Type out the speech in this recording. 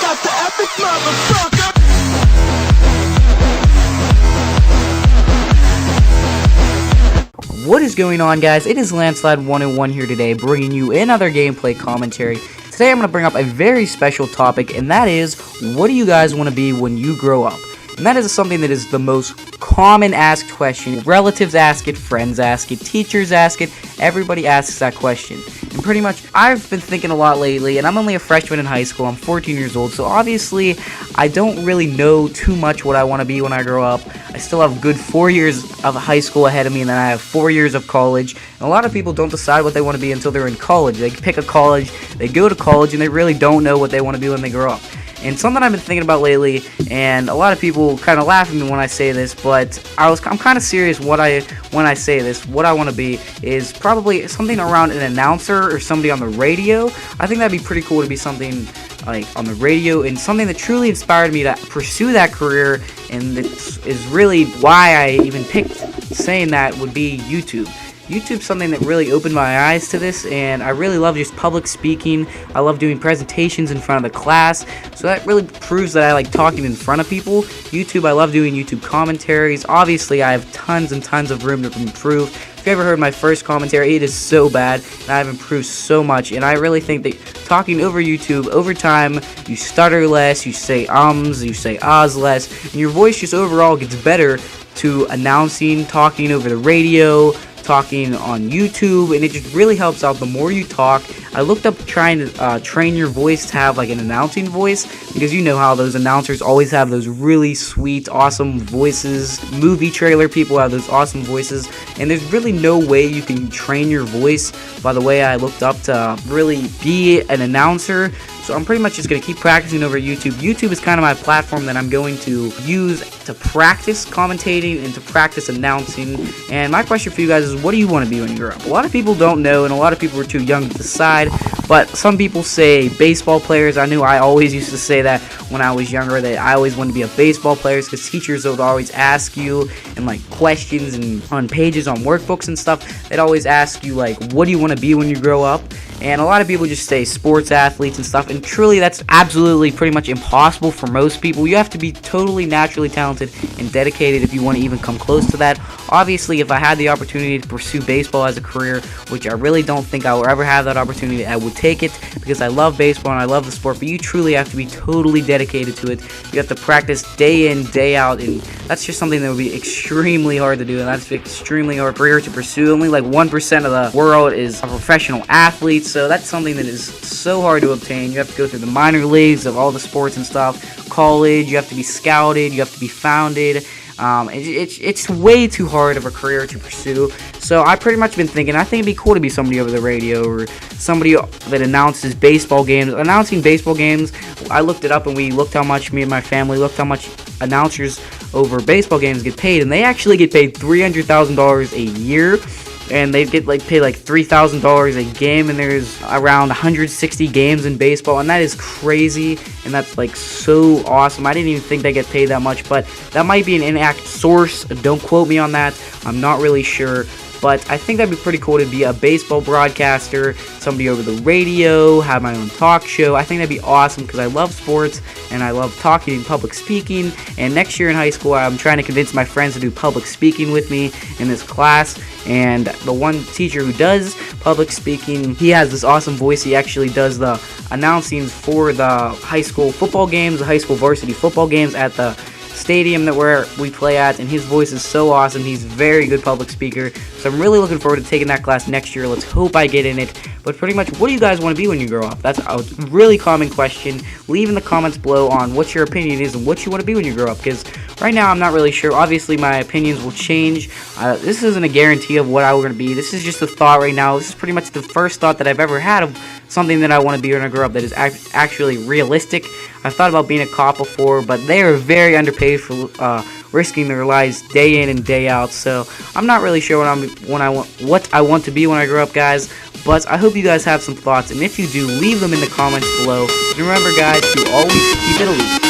got the epic motherfucker. What is going on, guys? It is Landslide101 here today, bringing you another gameplay commentary. Today I'm going to bring up a very special topic, and that is, what do you guys want to be when you grow up? And that is something that is the most common asked question. Relatives ask it, friends ask it, teachers ask it, everybody asks that question. And pretty much, I've been thinking a lot lately, and I'm only a freshman in high school, I'm 14 years old, so obviously, I don't really know too much what I want to be when I grow up. I still have a good 4 years of high school ahead of me, and then I have 4 years of college. And a lot of people don't decide what they want to be until they're in college. They pick a college, they go to college, and they really don't know what they want to be when they grow up. And something I've been thinking about lately, and a lot of people kind of laugh at me when I say this, but I'm kind of serious when I say this. What I want to be is probably something around an announcer or somebody on the radio. I think that'd be pretty cool to be something like on the radio, and something that truly inspired me to pursue that career, and that is really why I even picked saying that would be YouTube. YouTube's something that really opened my eyes to this, and I really love just public speaking. I love doing presentations in front of the class, so that really proves that I like talking in front of people. YouTube, I love doing YouTube commentaries. Obviously, I have tons and tons of room to improve. If you ever heard my first commentary, it is so bad, and I've improved so much, and I really think that talking over YouTube, over time, you stutter less, you say ums, you say ahs less, and your voice just overall gets better to announcing, talking over the radio, talking on YouTube, and it just really helps out the more you talk. I looked up trying to train your voice to have like an announcing voice, because you know how those announcers always have those really sweet, awesome voices. Movie trailer people have those awesome voices, and there's really no way you can train your voice by the way I looked up to really be an announcer. So I'm pretty much just going to keep practicing over YouTube. YouTube is kind of my platform that I'm going to use to practice commentating and to practice announcing. And my question for you guys is, what do you want to be when you grow up? A lot of people don't know, and a lot of people are too young to decide. But some people say baseball players. I knew I always used to say that when I was younger, that I always wanted to be a baseball player, because teachers would always ask you, and like questions and on pages on workbooks and stuff, they'd always ask you like, what do you want to be when you grow up? And a lot of people just say sports athletes and stuff, and truly that's absolutely pretty much impossible for most people. You have to be totally naturally talented and dedicated if you want to even come close to that. Obviously, if I had the opportunity to pursue baseball as a career, which I really don't think I will ever have that opportunity, I would take it, because I love baseball and I love the sport, but you truly have to be totally dedicated to it. You have to practice day in, day out, and that's just something that would be extremely hard to do, and that's extremely hard career to pursue. Only like 1% of the world is a professional athlete, so that's something that is so hard to obtain. You have to go through the minor leagues of all the sports and stuff, college, you have to be scouted, you have to be founded. It's way too hard of a career to pursue. So I pretty much been thinking, I think it'd be cool to be somebody over the radio, or somebody that announces baseball games. Announcing baseball games, I looked it up, and we looked how much, me and my family looked how much announcers over baseball games get paid, and they actually get paid $300,000 a year. And they get like paid like $3,000 a game, and there's around 160 games in baseball, and that is crazy, and that's like so awesome. I didn't even think they get paid that much, but that might be an inaccurate source. Don't quote me on that. I'm not really sure. But I think that'd be pretty cool to be a baseball broadcaster, somebody over the radio, have my own talk show. I think that'd be awesome, because I love sports and I love talking and public speaking. And next year in high school, I'm trying to convince my friends to do public speaking with me in this class. And the one teacher who does public speaking, he has this awesome voice. He actually does the announcing for the high school football games, the high school varsity football games at the stadium that we play at, and his voice is so awesome. He's a very good public speaker, so I'm really looking forward to taking that class next year. Let's hope I get in it. But pretty much, what do you guys want to be when you grow up? That's a really common question. Leave in the comments below on what your opinion is and what you want to be when you grow up, because right now I'm not really sure. Obviously my opinions will change. This isn't a guarantee of what I'm going to be. This is just a thought right now. This is pretty much the first thought that I've ever had of something that I want to be when I grow up that is actually realistic. I've thought about being a cop before, but they are very underpaid for risking their lives day in and day out. So I'm not really sure what I want to be when I grow up, guys. But I hope you guys have some thoughts, and if you do, leave them in the comments below. And remember, guys, to always keep it elite.